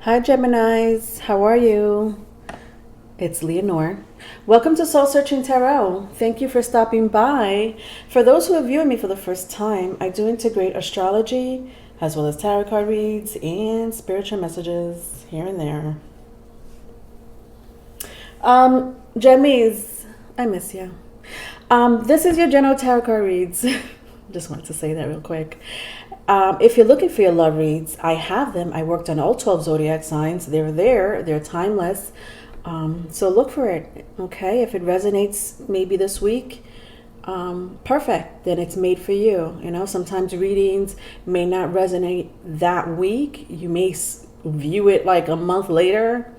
Hi Geminis, how are you? It's Leonore. Welcome to Soul Searching Tarot. Thank you for stopping by. For those who are viewing me for the first time, I do integrate astrology as well as tarot card reads and spiritual messages here and there. Gemmies, I miss you. This is your general tarot card reads. Just wanted to say that real quick. If you're looking for your love reads, I have them. I worked on all 12 zodiac signs. They're there. They're timeless. So look for it. Okay. If it resonates maybe this week, perfect. Then it's made for you. You know, sometimes readings may not resonate that week. You may view it like a month later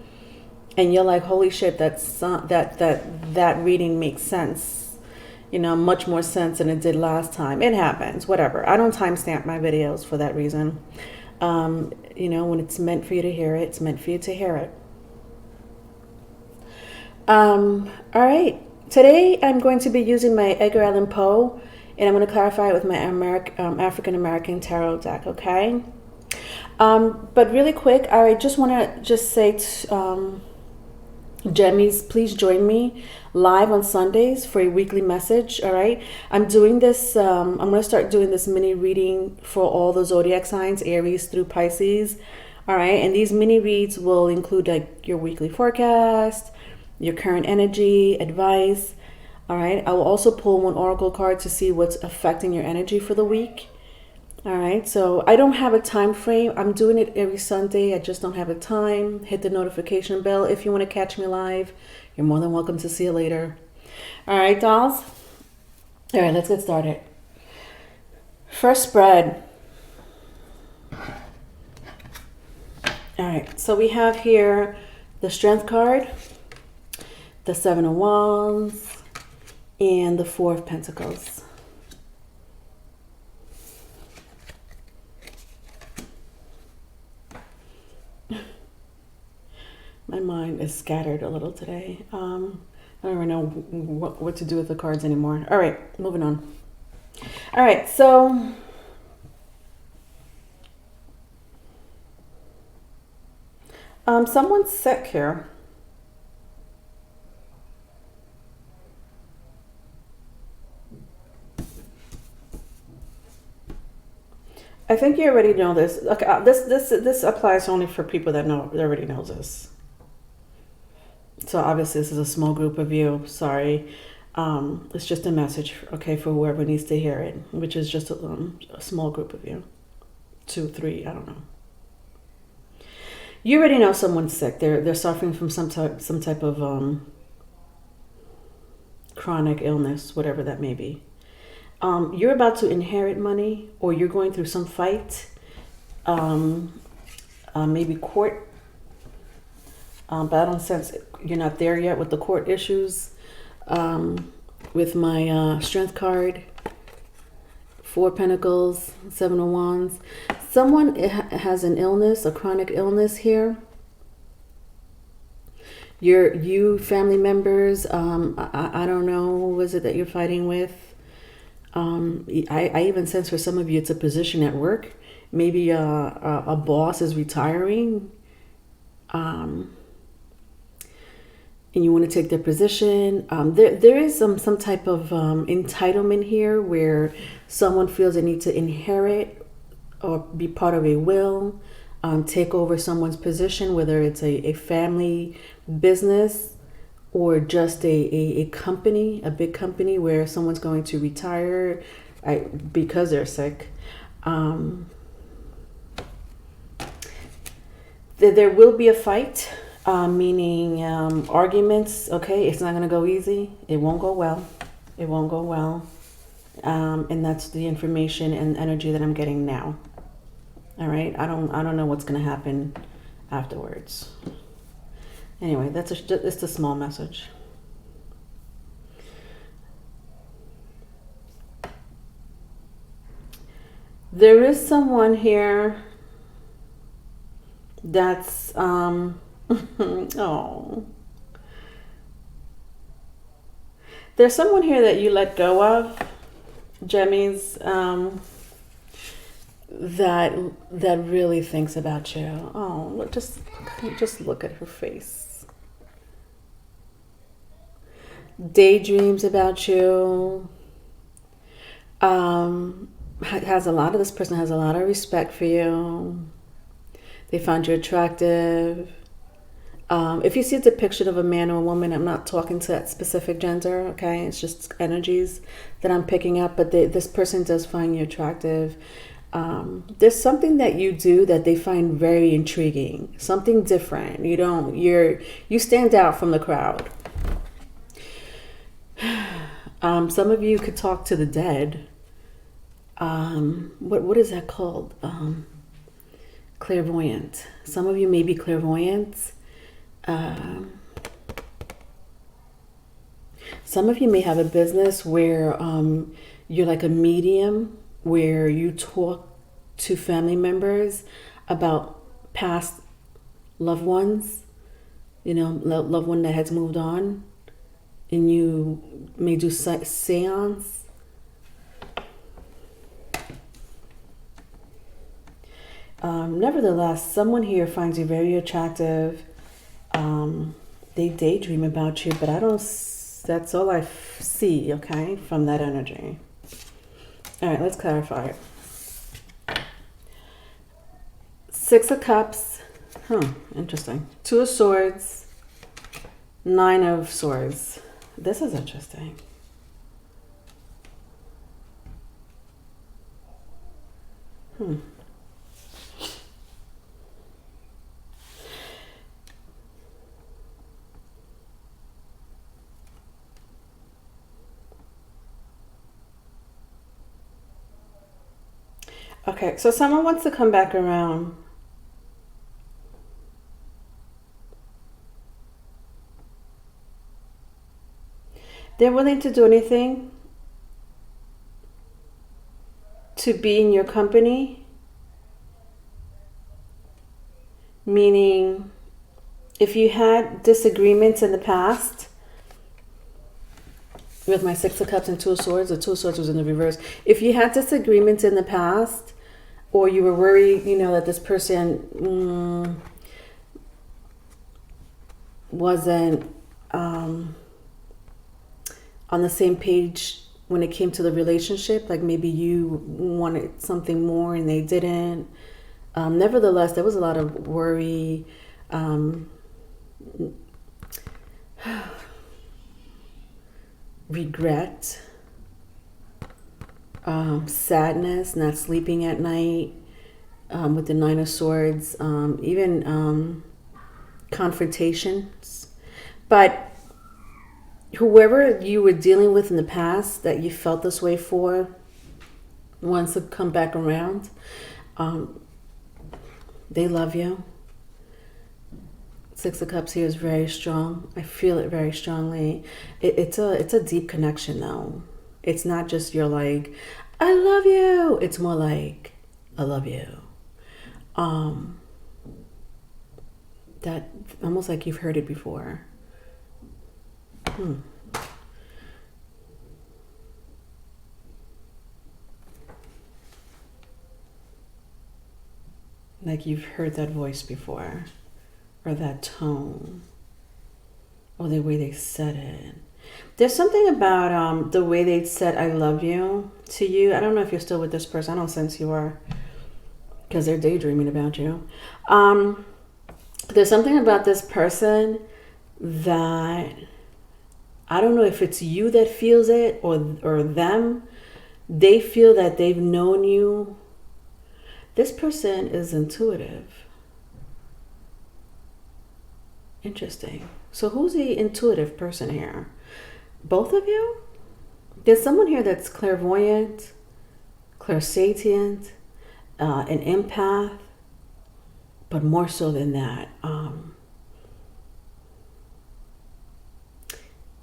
and you're like, holy shit, that reading makes sense. You know, much more sense than it did last time. It happens, whatever. I don't timestamp my videos for that reason. You know, when it's meant for you to hear it, it's meant for you to hear it. All right. Today I'm going to be using my Edgar Allan Poe, and I'm going to clarify it with my African American tarot deck, okay? But really quick, I just want to say Gemmies, please join me live on Sundays for a weekly message. All right, I'm doing this. I'm going to start doing this mini reading for all the zodiac signs, Aries through Pisces. All right, and these mini reads will include like your weekly forecast, your current energy, advice. All right, I will also pull one oracle card to see what's affecting your energy for the week. All right, so I don't have a time frame. I'm doing it every Sunday. I just don't have a time. Hit the notification bell if you want to catch me live. You're more than welcome to see you later. All right, dolls. All right, let's get started. First spread. All right, so we have here the Strength card, the Seven of Wands, and the Four of Pentacles. My mind is scattered a little today. I don't even know what to do with the cards anymore. All right, moving on. All right, so someone's sick here. I think you already know this. Okay, this applies only for people that already knows this. So obviously this is a small group of you. Sorry. It's just a message, okay, for whoever needs to hear it, which is just a small group of you. 2, 3, I don't know. You already know someone's sick. They're suffering from some type of chronic illness, whatever that may be. You're about to inherit money, or you're going through some fight, maybe court. But I don't sense you're not there yet with the court issues. With my Strength card, Four Pentacles, Seven of Wands. Someone has an illness, a chronic illness here. You family members, I don't know, who is it that you're fighting with? I even sense for some of you it's a position at work. Maybe a boss is retiring. And you want to take their position. There is some type of entitlement here where someone feels they need to inherit or be part of a will, take over someone's position, whether it's a family business or just a company, a big company where someone's going to retire because they're sick. There will be a fight. Meaning arguments, okay, it's not going to go easy. It won't go well. It won't go well. And that's the information and energy that I'm getting now. All right, I don't know what's going to happen afterwards. Anyway, it's a small message. There is someone here that's oh, there's someone here that you let go of, Gemmies. that really thinks about you. Oh, just look at her face. Daydreams about you. This person has a lot of respect for you. They find you attractive. If you see a depiction of a man or a woman, I'm not talking to that specific gender, okay? It's just energies that I'm picking up, but this person does find you attractive. There's something that you do that they find very intriguing, something different. You stand out from the crowd. Some of you could talk to the dead. What is that called? Clairvoyant. Some of you may be clairvoyant. Some of you may have a business where you're like a medium, where you talk to family members about past loved ones, loved one that has moved on, and you may do seance. Nevertheless, someone here finds you very attractive. They daydream about you, but that's all I see, okay, from that energy. All right, let's clarify it. Six of Cups. Interesting. Two of Swords. Nine of Swords. This is interesting. Okay, so someone wants to come back around. They're willing to do anything to be in your company. Meaning, if you had disagreements in the past, with my Six of Cups and Two of Swords, the Two of Swords was in the reverse. If you had disagreements in the past, or you were worried, that this person wasn't on the same page when it came to the relationship, like maybe you wanted something more and they didn't. Nevertheless, there was a lot of worry, regret, sadness, not sleeping at night, with the Nine of Swords, even confrontations. But whoever you were dealing with in the past that you felt this way for wants to come back around. They love you. Six of Cups here is very strong. I feel it very strongly. It's a deep connection though. It's not just you're like, I love you. It's more like, I love you. That almost like you've heard it before. Like you've heard that voice before, or that tone, or the way they said it. There's something about the way they said I love you to you. I don't know if you're still with this person. I don't sense you are, because they're daydreaming about you. There's something about this person that I don't know if it's you that feels it or them. They feel that they've known you. This person is intuitive. Interesting. So who's the intuitive person here? Both of you? There's someone here that's clairvoyant, clairsentient, an empath, but more so than that.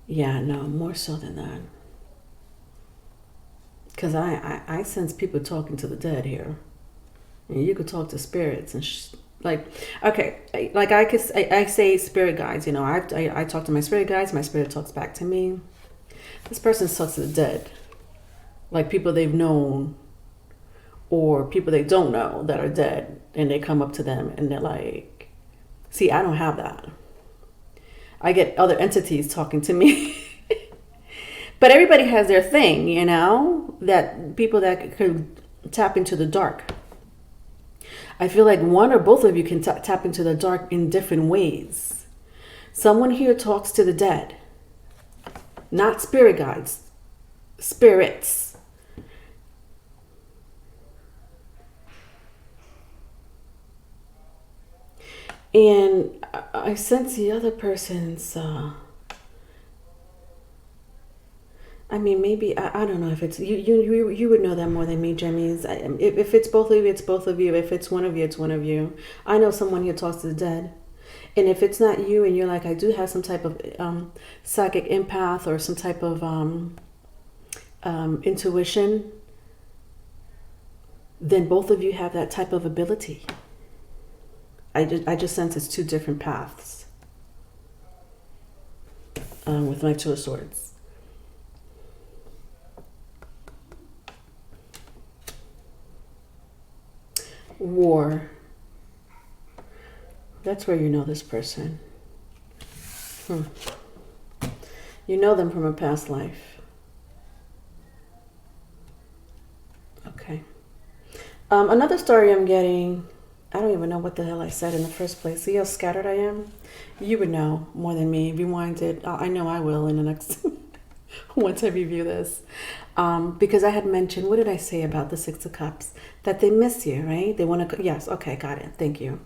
More so than that. Because I sense people talking to the dead here. And you could talk to spirits and I say spirit guides, I talk to my spirit guides, my spirit talks back to me. This person talks to the dead, like people they've known, or people they don't know that are dead, and they come up to them and they're like, see, I don't have that. I get other entities talking to me. But everybody has their thing, you know, that people that could tap into the dark. I feel like one or both of you can tap into the dark in different ways. Someone here talks to the dead, not spirit guides, spirits. And I sense the other person's, I mean, maybe, I don't know if it's, you would know that more than me, Jemmys. If it's both of you, it's both of you. If it's one of you, it's one of you. I know someone here talks to the dead. And if it's not you and you're like, I do have some type of psychic empath or some type of intuition, then both of you have that type of ability. I just sense it's two different paths with my Two of Swords. War. That's where you know this person. You know them from a past life. Okay. Another story I'm getting, I don't even know what the hell I said in the first place. See how scattered I am? You would know more than me. Rewind it. I know I will in the next, once I review this. Because I had mentioned, what did I say about the Six of Cups? That they miss you, right? They want to, yes, okay, got it. Thank you.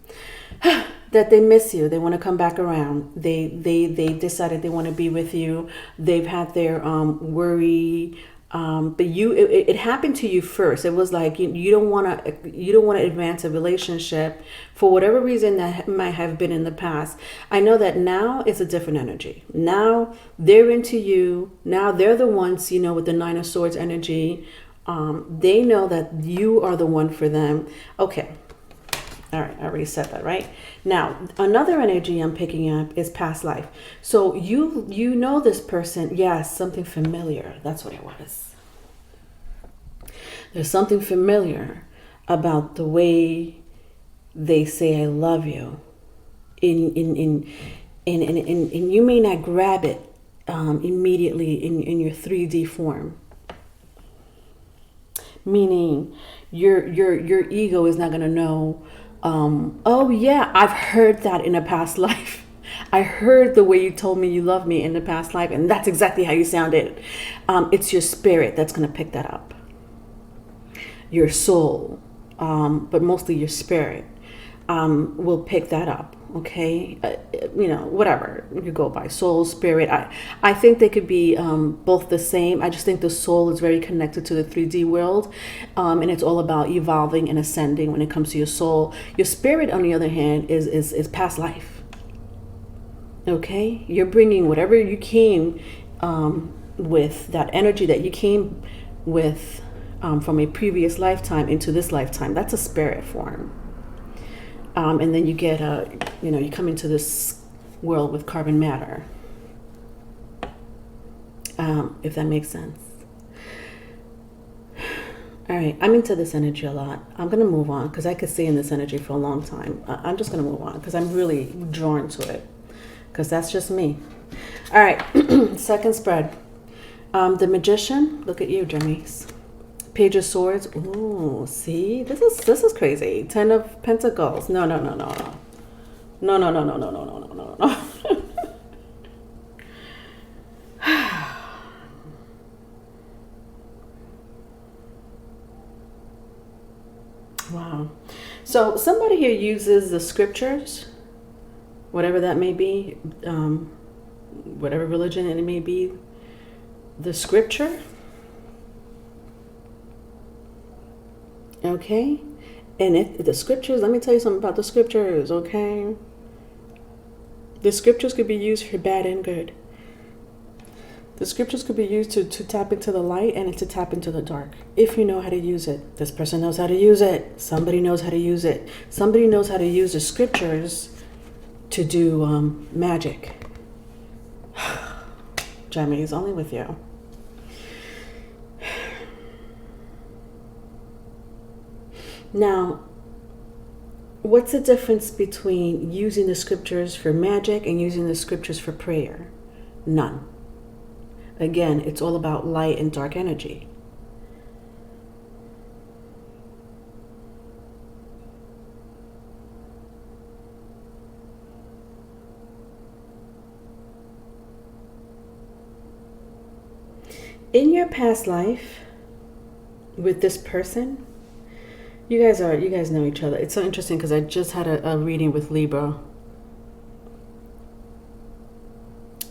That they miss you. They want to come back around. They decided they want to be with you. They've had their worry. But it happened to you first. It was like you don't want to advance a relationship for whatever reason that might have been in the past. I know that now it's a different energy. Now they're into you. Now they're the ones, you know, with the Nine of Swords energy. They know that you are the one for them. Okay. All right, I already said that, right? Now, another energy I'm picking up is past life. So you know this person. Yes, something familiar. That's what it was. There's something familiar about the way they say I love you. And you may not grab it immediately in your 3D form. Meaning your ego is not going to know, oh yeah, I've heard that in a past life. I heard the way you told me you love me in the past life, and that's exactly how you sounded. It's your spirit that's going to pick that up. Your soul, but mostly your spirit, will pick that up. Okay, you know, whatever you go by, soul, spirit. I think they could be both the same. I just think the soul is very connected to the 3D world, and it's all about evolving and ascending when it comes to your soul. Your spirit, on the other hand, is past life. Okay, you're bringing whatever you came with, that energy that you came with from a previous lifetime into this lifetime. That's a spirit form. And then you get you come into this world with carbon matter, if that makes sense. All right, I'm into this energy a lot. I'm going to move on because I could stay in this energy for a long time. I'm just going to move on because I'm really drawn to it because that's just me. All right, second spread. The Magician, look at you, Jemmys. Page of Swords. Ooh, see, this is crazy. Ten of Pentacles. No. Wow. So somebody here uses the scriptures, whatever that may be, whatever religion it may be, the scripture. Okay, and the scriptures, let me tell you something about the scriptures, okay? The scriptures could be used for bad and good. The scriptures could be used to tap into the light and to tap into the dark, if you know how to use it. This person knows how to use it. Somebody knows how to use it. Somebody knows how to use the scriptures to do magic. Gemini is only with you. Now, what's the difference between using the scriptures for magic and using the scriptures for prayer? None. Again, it's all about light and dark energy. In your past life with this person, you guys know each other. It's so interesting because I just had a reading with Libra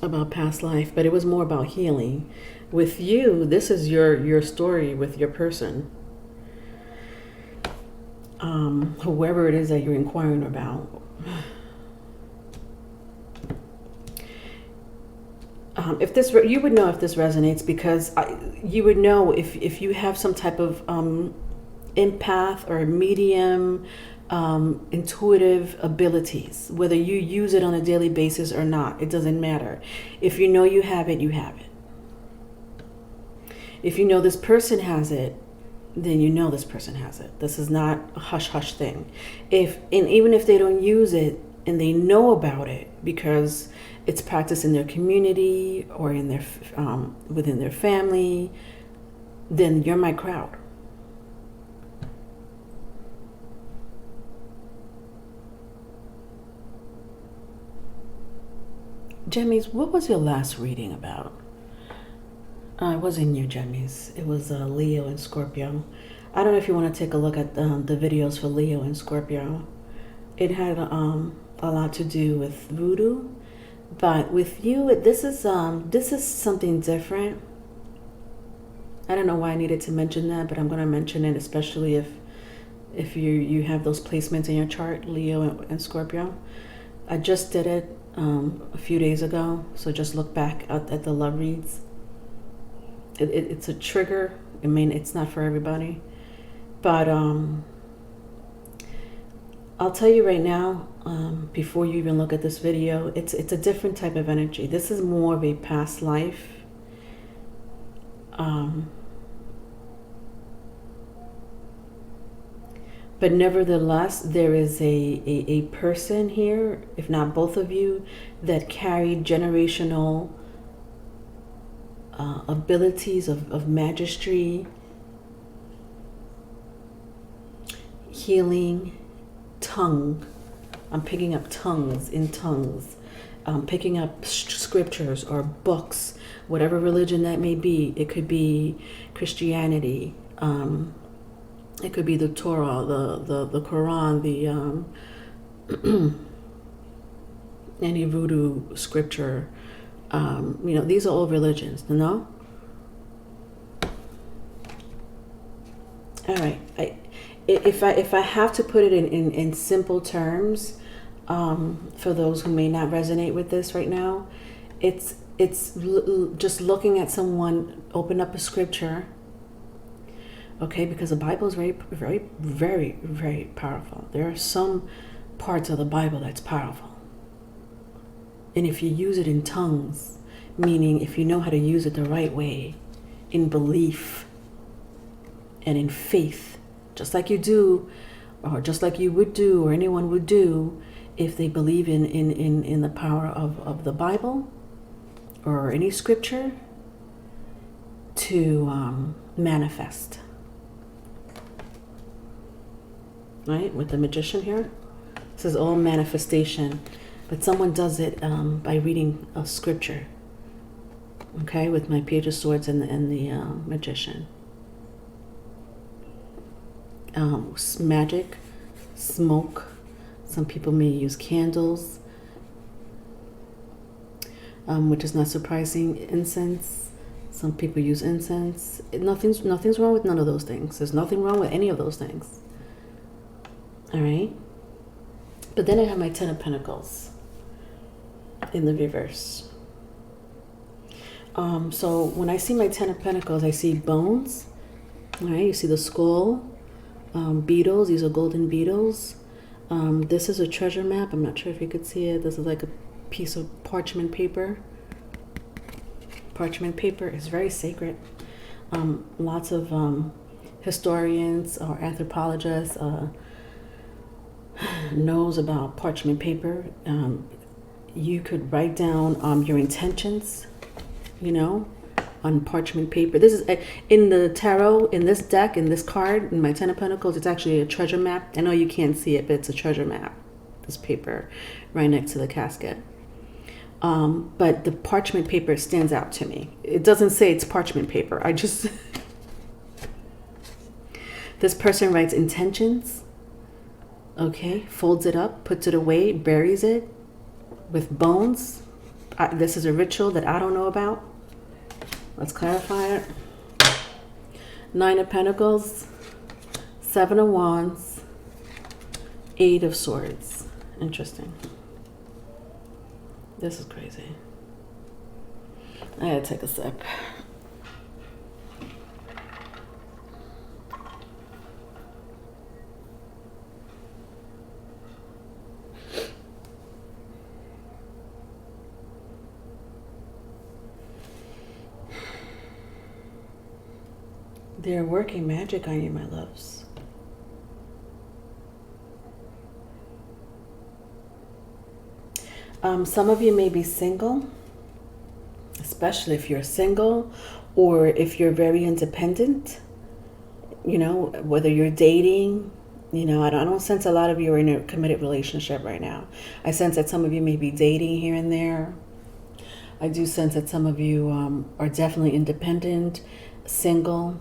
about past life, but it was more about healing. With you, this is your story with your person. Whoever it is that you're inquiring about. If this, you would know if this resonates, because you would know if you have some type of empath or medium, intuitive abilities, whether you use it on a daily basis or not, it doesn't matter. If you know you have it, you have it. If you know this person has it, then you know this person has it. This is not a hush-hush thing. Even if they don't use it and they know about it because it's practiced in their community or in their within their family, then you're my crowd. Gemmies, what was your last reading about? It wasn't you, Gemmies. It was Leo and Scorpio. I don't know if you want to take a look at the videos for Leo and Scorpio. It had a lot to do with voodoo, but with you, this is something different. I don't know why I needed to mention that, but I'm going to mention it, especially if you have those placements in your chart, Leo and Scorpio. I just did it a few days ago, so just look back at the love reads. It's a trigger. I mean, it's not for everybody, but I'll tell you right now, before you even look at this video, it's a different type of energy. This is more of a past life. But nevertheless, there is a person here, if not both of you, that carried generational abilities of magistry, healing, tongue. I'm picking up tongues in tongues. Picking up scriptures or books, whatever religion that may be. It could be Christianity. It could be the Torah, the Quran, any voodoo scripture. These are all religions, no? All right. If I have to put it in simple terms, for those who may not resonate with this right now, it's just looking at someone open up a scripture. Okay, because the Bible is very, very, very, very powerful. There are some parts of the Bible that's powerful. And if you use it in tongues, meaning if you know how to use it the right way, in belief and in faith, just like you do, or just like you would do, or anyone would do, if they believe in the power of the Bible or any scripture to manifest. Right, with the magician here, this is all manifestation, but someone does it by reading a scripture. Okay, with my Page of Swords and the magician. Magic, smoke. Some people may use candles, which is not surprising. Incense. Some people use incense. Nothing's wrong with none of those things. There's nothing wrong with any of those things. All right, but then I have my Ten of Pentacles in the reverse. So when I see my Ten of Pentacles, I see bones. All right, you see the skull, beetles. These are golden beetles. This is a treasure map. I'm not sure if you could see it. This is like a piece of parchment paper. Parchment paper is very sacred. Lots of historians or anthropologists knows about parchment paper. You could write down your intentions, on parchment paper. This is in the tarot, in this deck, in this card, in my Ten of Pentacles. It's actually a treasure map. I know you can't see it, but it's a treasure map. This paper right next to the casket. But the parchment paper stands out to me. It doesn't say it's parchment paper. This person writes intentions. Okay, folds it up, puts it away, buries it with bones. This is a ritual that I don't know about. Let's clarify it. 9 of Pentacles, 7 of Wands, 8 of Swords. Interesting. This is crazy. I gotta take a sip. They're working magic on you, my loves. Some of you may be single, especially if you're single or if you're very independent, whether you're dating, I don't sense a lot of you are in a committed relationship right now. I sense that some of you may be dating here and there. I do sense that some of you are definitely independent, single,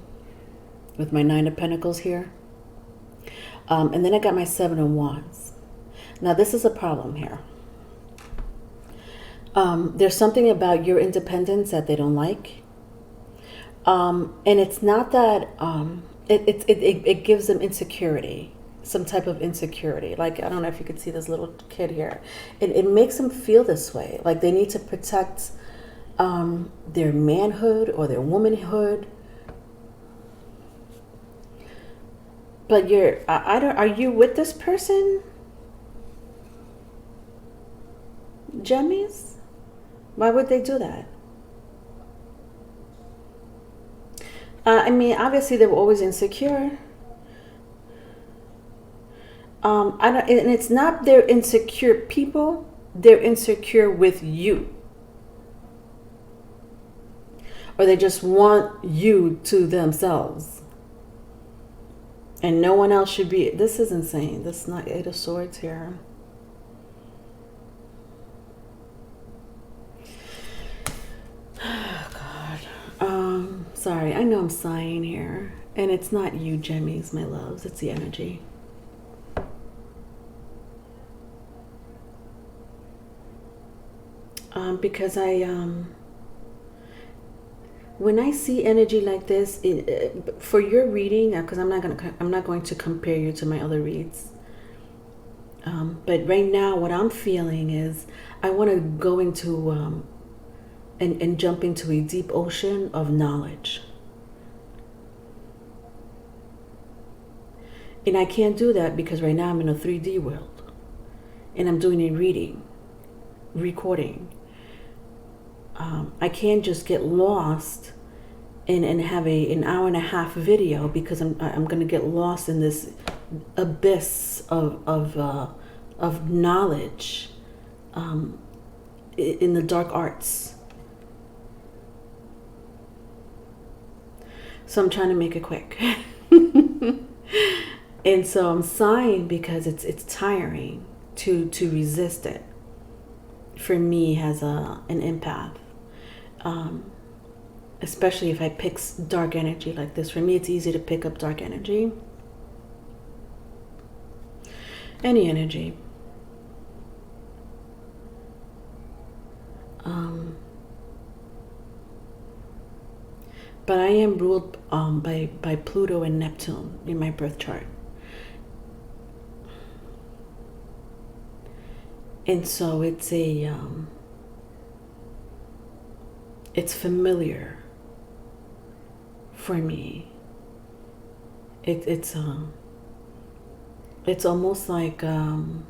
with my 9 of Pentacles here. And then I got my 7 of Wands. Now this is a problem here. There's something about your independence that they don't like. And it's not that, it gives them insecurity, some type of insecurity. Like, I don't know if you could see this little kid here. It makes them feel this way. Like they need to protect their manhood or their womanhood. But are you with this person? Gemmies? Why would they do that? Obviously they were always insecure. And it's not they're insecure people, they're insecure with you. Or they just want you to themselves. And no one else should be. This is insane. This is not 8 of Swords here. Oh, God. Sorry. I know I'm sighing here. And it's not you, Gemmies, my loves. It's the energy. Because when I see energy like this, for your reading, because I'm not going to compare you to my other reads. But right now, what I'm feeling is I want to go into and jump into a deep ocean of knowledge. And I can't do that because right now I'm in a 3D world, and I'm doing a reading, recording. I can't just get lost and have an hour and a half video because I'm going to get lost in this abyss of knowledge in the dark arts. So I'm trying to make it quick. And so I'm sighing because it's tiring to resist it. For me, as an empath, especially if I pick dark energy like this. For me, it's easy to pick up dark energy. Any energy. But I am ruled by Pluto and Neptune in my birth chart. And so it's it's familiar for me. It's almost like the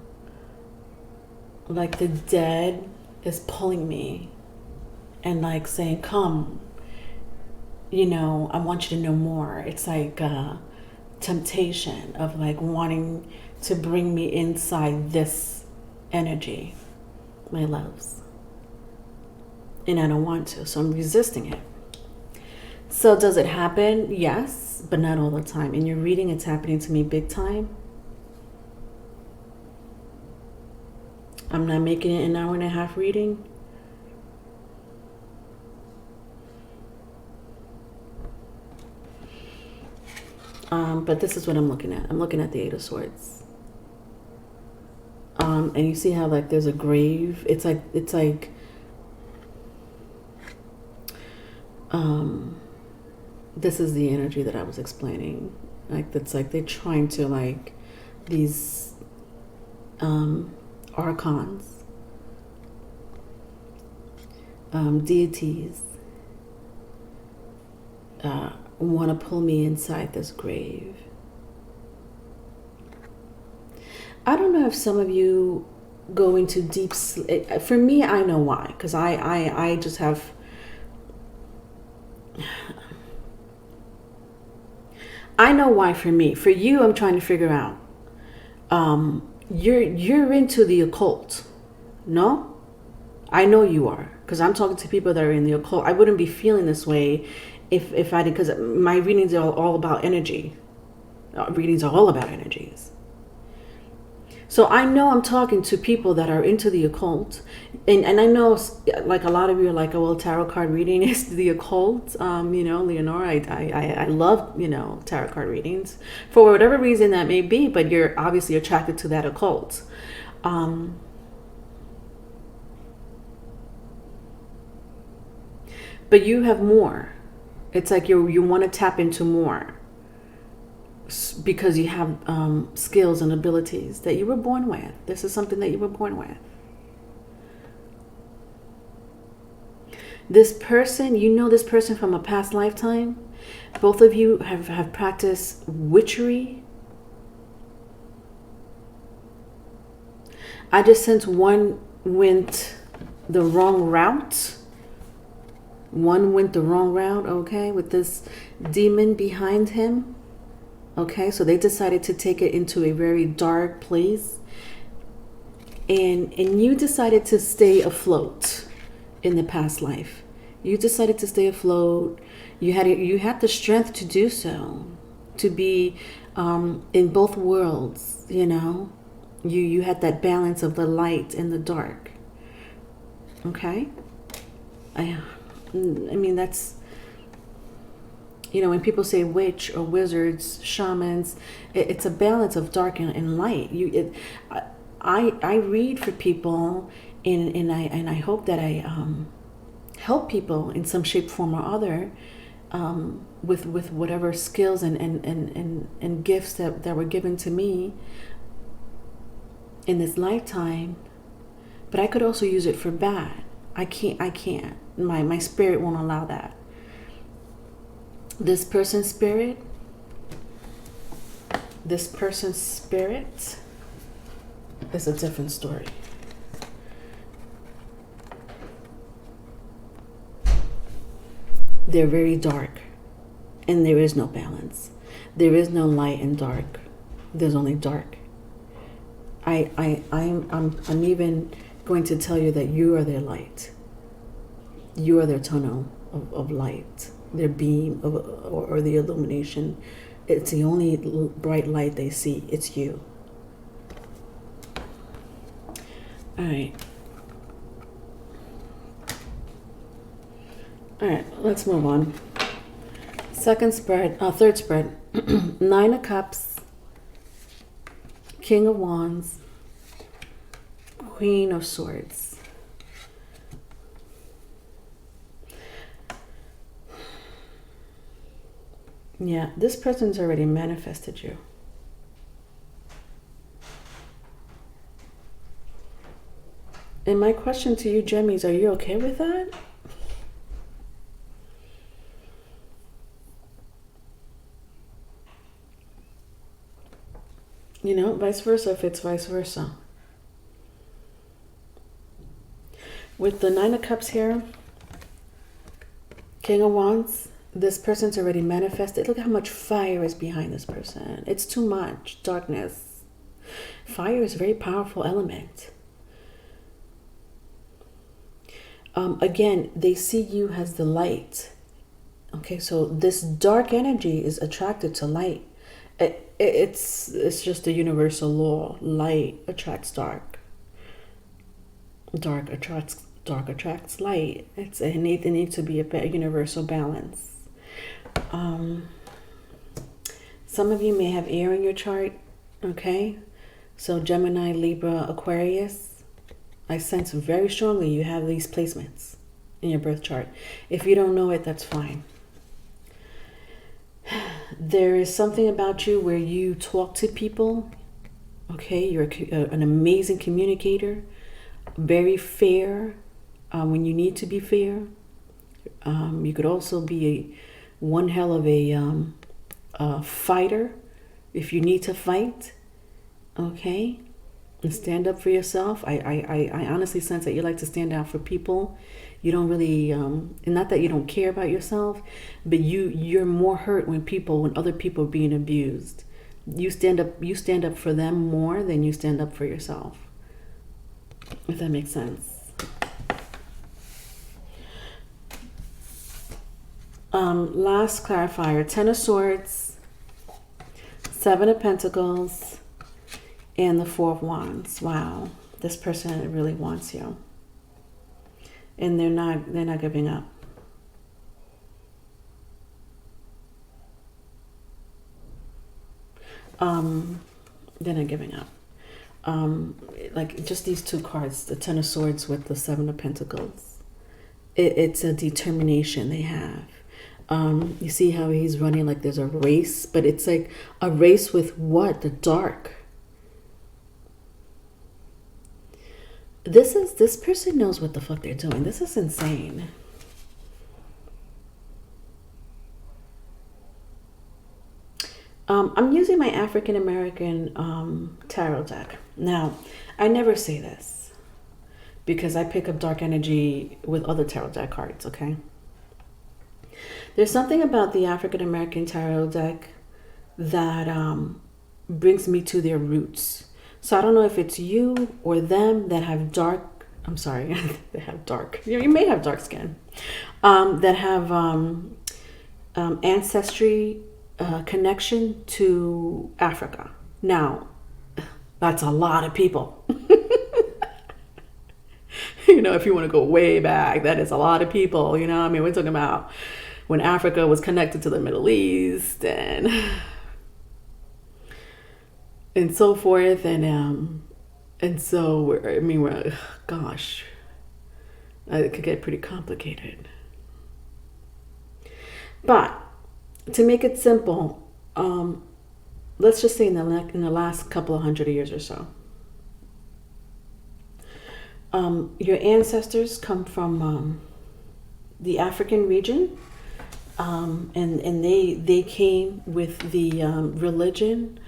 dead is pulling me and like saying, come, you know, I want you to know more. It's like temptation of like wanting to bring me inside this energy, my loves. And I don't want to, so I'm resisting it. So does it happen? Yes, but not all the time. In your reading, it's happening to me big time. I'm not making it an hour and a half reading. But this is what I'm looking at. I'm looking at the Eight of Swords. And you see how like there's a grave. It's like this is the energy that I was explaining. Like that's like they're trying to like these archons, deities want to pull me inside this grave. I don't know if some of you go into deep sleep. For me, I know why, because I just have I know why. For me, for you, I'm trying to figure out. You're into the occult, no? I know you are, because I'm talking to people that are in the occult. I wouldn't be feeling this way if I did, because my readings are all about energy. Readings are all about energies. So I know I'm talking to people that are into the occult. And I know like a lot of you are like, oh, well, tarot card reading is the occult. You know, Leonora, I love, you know, tarot card readings for whatever reason that may be, but you're obviously attracted to that occult. But you have more. It's like you want to tap into more because you have skills and abilities that you were born with. This is something that you were born with. This person, you know this person from a past lifetime. Both of you have practiced witchery. I just sense one went the wrong route. One went the wrong route, okay, with this demon behind him. Okay, so they decided to take it into a very dark place. And you decided to stay afloat in the past life. You decided to stay afloat. You had the strength to do so, to be in both worlds, you know. You had that balance of the light and the dark. Okay? I mean, that's, you know, when people say witch or wizards, shamans, it's a balance of dark and light. I read for people, and I hope that I help people in some shape, form, or other with whatever skills and gifts that were given to me in this lifetime. But I could also use it for bad. I can't. My spirit won't allow that. This person's spirit is a different story. They're very dark, and there is no balance. There is no light and dark. There's only dark. I'm even going to tell you that you are their light. You are their tunnel of light, their beam or the illumination. It's the only bright light they see. It's you. All right. All right, let's move on. Third spread. Nine of Cups, King of Wands, Queen of Swords. Yeah, this person's already manifested you. And my question to you, Gemmies, are you okay with that? You know, vice versa if it's vice versa. With the Nine of Cups here, King of Wands, This person's already manifested. Look at how much fire is behind this person. It's too much darkness. Fire is a very powerful element. Again, they see you as the light. Okay, so this dark energy is attracted to light. It's just a universal law. Light attracts dark. Dark attracts light. It needs to be a universal balance. Some of you may have air in your chart. Okay, so Gemini, Libra, Aquarius. I sense very strongly you have these placements in your birth chart. If you don't know it, that's fine. There is something about you where you talk to people. Okay, you're an amazing communicator, very fair when you need to be fair. You could also be one hell of a fighter if you need to fight. Okay, and stand up for yourself. I honestly sense that you like to stand out for people. You don't really, and not that you don't care about yourself, but you're more hurt when other people are being abused. You stand up for them more than you stand up for yourself. If that makes sense. Last clarifier, 10 of Swords, 7 of Pentacles, and the 4 of Wands. Wow, this person really wants you. And they're not giving up. They're not giving up. Like just these two cards, the 10 of Swords with the 7 of Pentacles. It's a determination they have. You see how he's running like there's a race, but it's like a race with what? The dark. This person knows what the fuck they're doing. This is insane. I'm using my African American tarot deck. Now, I never say this because I pick up dark energy with other tarot deck cards, okay? There's something about the African American tarot deck that brings me to their roots. So I don't know if it's you or them that have dark, I'm sorry, they have dark, you may have dark skin, that have ancestry connection to Africa. Now, that's a lot of people. You know, if you want to go way back, that is a lot of people, you know. I mean, we're talking about when Africa was connected to the Middle East and so forth, and so we're gosh, it could get pretty complicated. But to make it simple, let's just say in the last couple of hundred years or so, your ancestors come from the African region, and they came with the religion,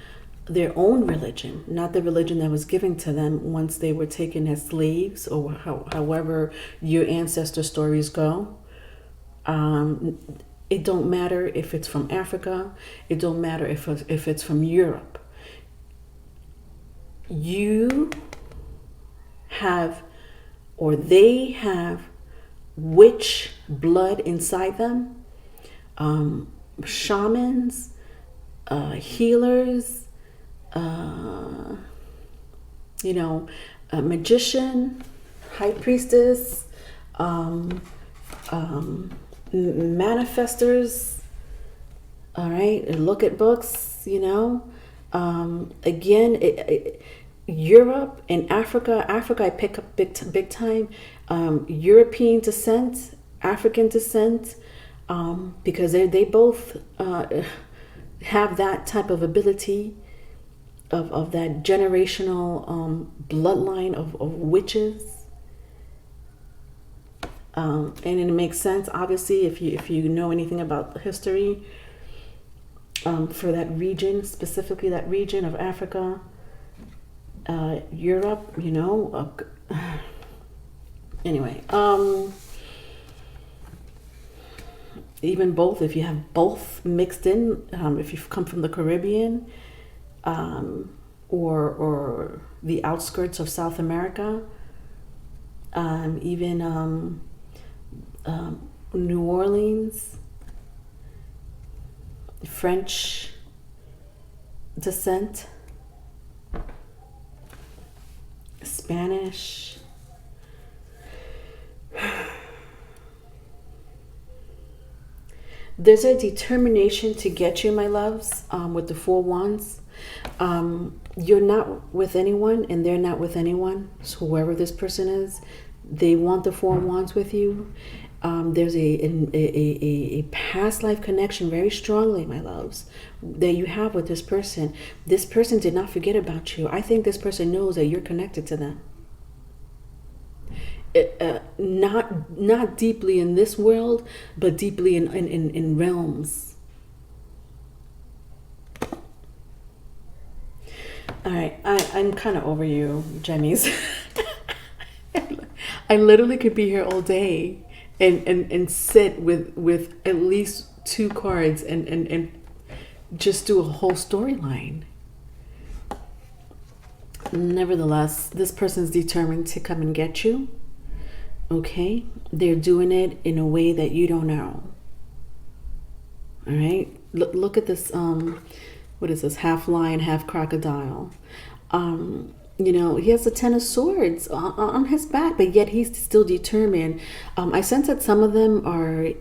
their own religion, not the religion that was given to them once they were taken as slaves, or however your ancestor stories go. It don't matter if it's from Africa. It don't matter if it's from Europe. You have, or they have, witch blood inside them. Shamans, healers, a magician, high priestess, manifestors. All right, look at books, again, Europe and Africa I pick up big time. European descent, African descent, because they both have that type of ability of that generational bloodline of witches. And it makes sense, obviously, if you know anything about the history for that region, specifically that region of Africa, Europe, anyway, even both, if you have both mixed in, if you've come from the Caribbean, or the outskirts of South America, even New Orleans, French descent, Spanish. There's a determination to get you, my loves, with the Four Wands. You're not with anyone and they're not with anyone. So whoever this person is, they want the Four Wands with you. There's a past life connection very strongly, my loves, that you have with this person. This person did not forget about you. I think this person knows that you're connected to them. Not deeply in this world, but deeply in realms. All right, I'm kind of over you, Gemmies. I literally could be here all day and sit with at least 2 cards and just do a whole storyline. Nevertheless, this person's determined to come and get you. Okay, they're doing it in a way that you don't know. All right, look at this. What is this? Half lion, half crocodile. You know, he has the 10 of swords on his back, but yet he's still determined. I sense that some of them are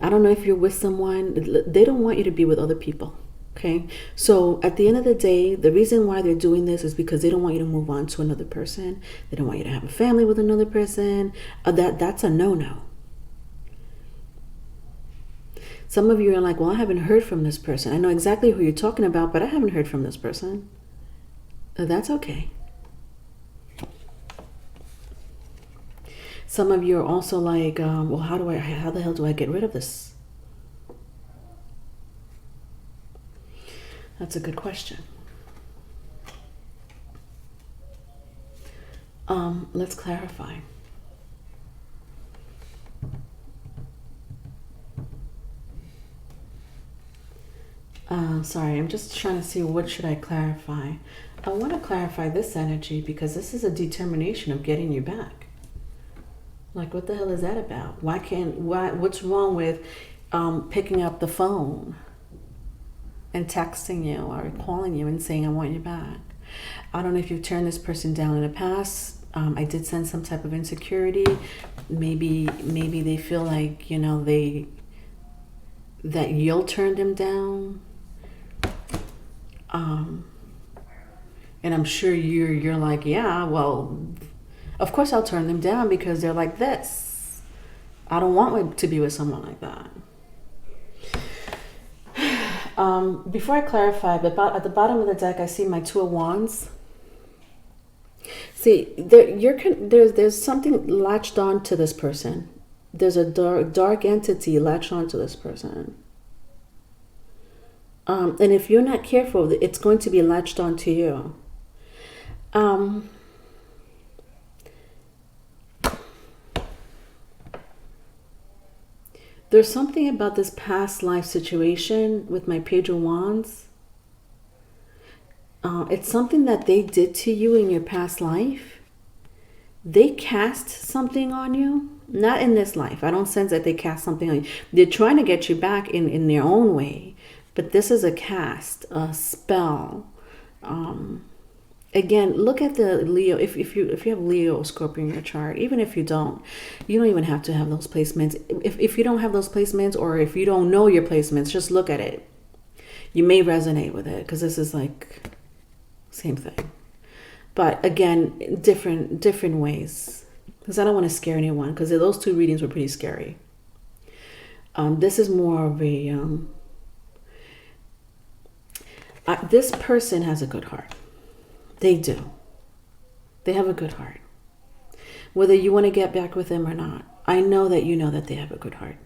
I don't know if you're with someone. They don't want you to be with other people. Okay, so at the end of the day, the reason why they're doing this is because they don't want you to move on to another person. They don't want you to have a family with another person. That's a no-no. Some of you are like, well, I haven't heard from this person. I know exactly who you're talking about, but I haven't heard from this person. That's okay. Some of you are also like, well, how the hell do I get rid of this? That's a good question. Let's clarify. Sorry, I'm just trying to see what should I clarify. I want to clarify this energy because this is a determination of getting you back. Like, what the hell is that about? What's wrong with picking up the phone and texting you or calling you and saying, I want you back? I don't know if you've turned this person down in the past. I did sense some type of insecurity. Maybe they feel like, you know, that you'll turn them down. And I'm sure you're like, yeah, well, of course I'll turn them down because they're like this. I don't want to be with someone like that. Before I clarify, but at the bottom of the deck, I see my 2 of Wands. See, there's something latched on to this person. There's a dark entity latched on to this person. And if you're not careful, it's going to be latched on to you. There's something about this past life situation with my Page of Wands. It's something that they did to you in your past life. They cast something on you. Not in this life. I don't sense that they cast something on you. They're trying to get you back in their own way. But this is a cast, a spell. Again, look at the Leo. If you have Leo or Scorpio in your chart, even if you don't even have to have those placements. If you don't have those placements, or if you don't know your placements, just look at it. You may resonate with it because this is like same thing. But again, different ways. Because I don't want to scare anyone. Because those 2 readings were pretty scary. This is more of a this person has a good heart. They do. They have a good heart. Whether you want to get back with them or not, I know that you know that they have a good heart.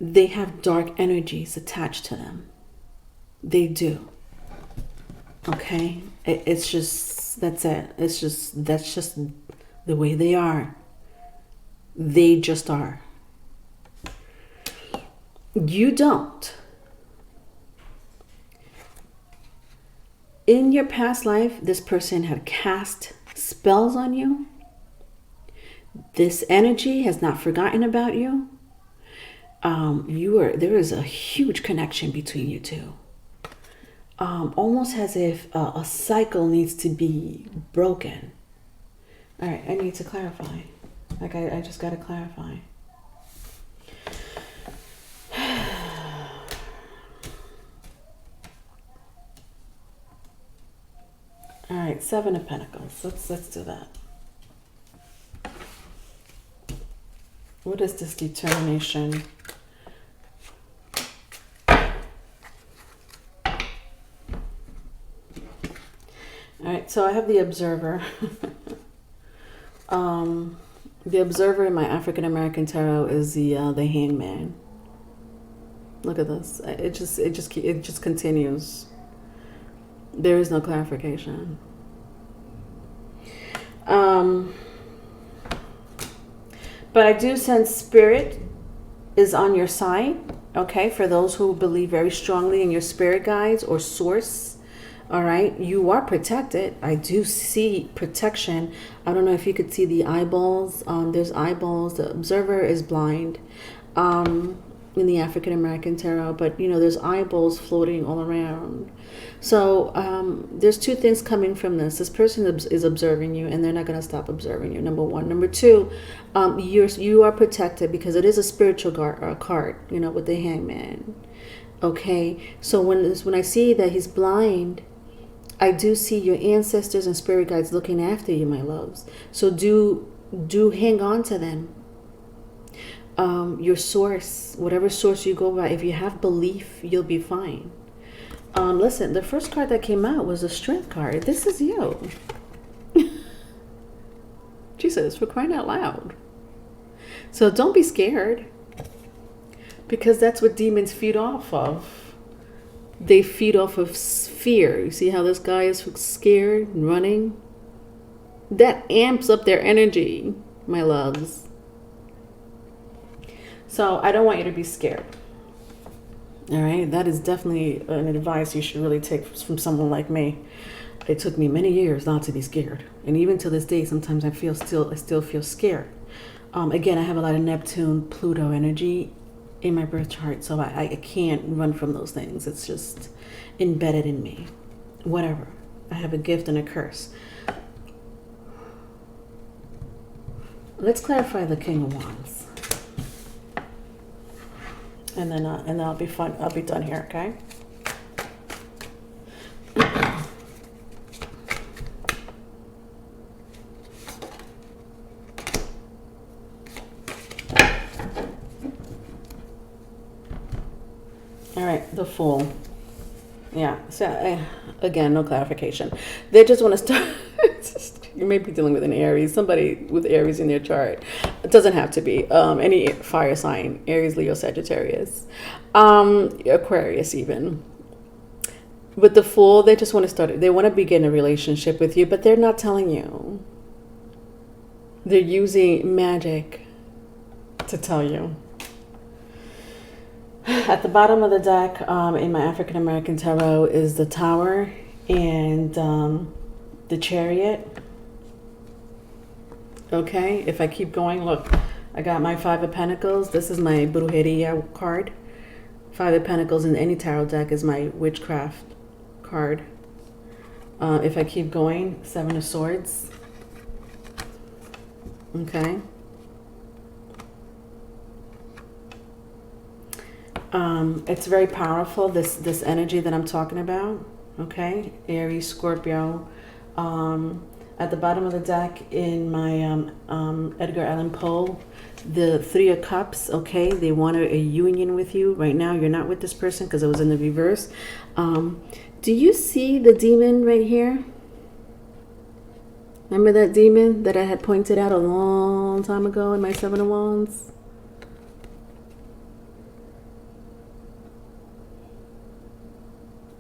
They have dark energies attached to them. They do. Okay? It's just, that's it. That's just the way they are. They just are. You don't. In your past life, this person had cast spells on you. This energy has not forgotten about you. There is a huge connection between you two. Almost as if a cycle needs to be broken. All right, I need to clarify. Like I just got to clarify. All right, Seven of Pentacles. Let's do that. What is this determination? All right, so I have the Observer. The Observer in my African American Tarot is the Hangman. Look at this. It just continues. There is no clarification. But I do sense Spirit is on your side. Okay, for those who believe very strongly in your spirit guides or source. All right, you are protected. I do see protection. I don't know if you could see the eyeballs. There's eyeballs. The Observer is blind in the African American Tarot, but you know, there's eyeballs floating all around. So there's two things coming from this. This person is observing you, and they're not going to stop observing you. Number one. Number two, you are protected because it is a spiritual card. You know, with the Hangman. Okay, so when I see that he's blind, I do see your ancestors and spirit guides looking after you, my loves. So do hang on to them. Your source, whatever source you go by, if you have belief, you'll be fine. Listen, the first card that came out was a Strength card. This is you. Jesus, for crying out loud. So don't be scared, because that's what demons feed off of. They feed off of fear. You see how this guy is scared and running? That amps up their energy, my loves. So I don't want you to be scared. All right, that is definitely an advice you should really take from someone like me. It took me many years not to be scared, and even to this day, sometimes I still feel scared. Again, I have a lot of Neptune, Pluto energy in my birth chart, so I can't run from those things. It's just embedded in me. Whatever. I have a gift and a curse. Let's clarify the King of Wands. And then I'll be fun. I'll be done here, okay? All right, the Fool. Yeah. So again, no clarification. They just want to start. You may be dealing with an Aries, somebody with Aries in their chart. It doesn't have to be any fire sign, Aries, Leo, Sagittarius, Aquarius even. With the Fool, they just want to start. They want to begin a relationship with you, but they're not telling you. They're using magic to tell you. At the bottom of the deck, in my African American Tarot, is the Tower and the Chariot. Okay, if I keep going, look, I got my Five of Pentacles. This is my Brujeria card. Five of Pentacles in any tarot deck is my witchcraft card. If I keep going, Seven of Swords. Okay. It's very powerful, this energy that I'm talking about. Okay, Aries, Scorpio. At the bottom of the deck in my Edgar Allan Poe, the Three of Cups. Okay, they want a union with you. Right now, you're not with this person because it was in the reverse. Do you see the demon right here? Remember that demon that I had pointed out a long time ago in my Seven of Wands?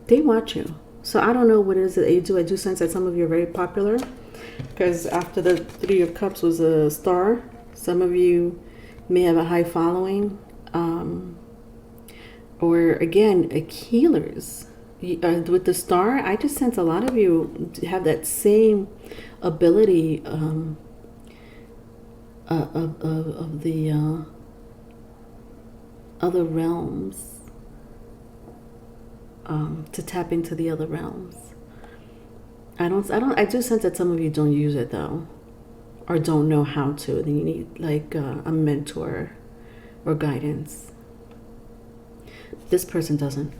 They watch you. So I don't know what it is that you do. I do sense that some of you are very popular, because after the Three of Cups was a star. Some of you may have a high following, or again, healers. With the star, I just sense a lot of you have that same ability of the other realms, to tap into the other realms. I do sense that some of you don't use it though, or don't know how to. Then you need like a mentor or guidance. This person doesn't.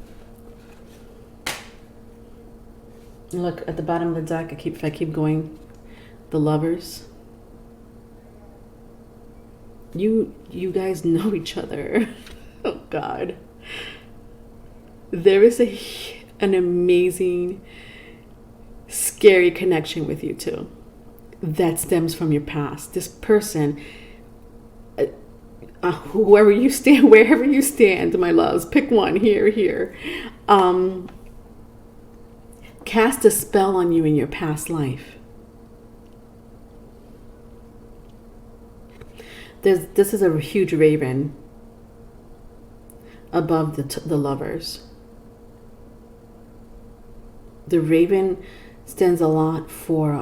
Look at the bottom of the deck. If I keep going, the Lovers. You guys know each other. Oh God. There is an amazing, scary connection with you two that stems from your past. This person, wherever you stand, my loves, pick one, here, cast a spell on you in your past life. This is a huge raven above the Lovers. The raven stands a lot for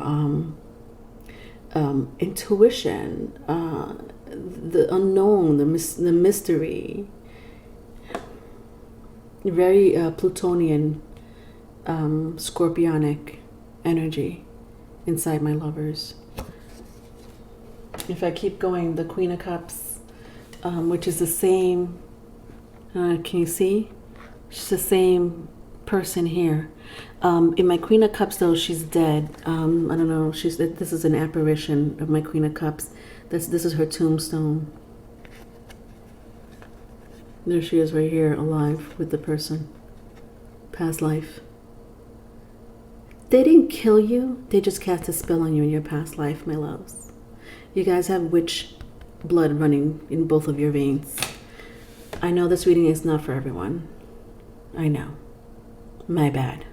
intuition, the unknown, the mystery. Very Plutonian, scorpionic energy inside my Lovers. If I keep going, the Queen of Cups, which is the same, can you see? She's the same person here. In my Queen of Cups, though, she's dead. I don't know. This is an apparition of my Queen of Cups. This is her tombstone. There she is right here, alive with the person. Past life. They didn't kill you. They just cast a spell on you in your past life, my loves. You guys have witch blood running in both of your veins. I know this reading is not for everyone. I know. My bad.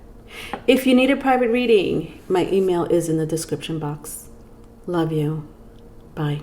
If you need a private reading, my email is in the description box. Love you. Bye.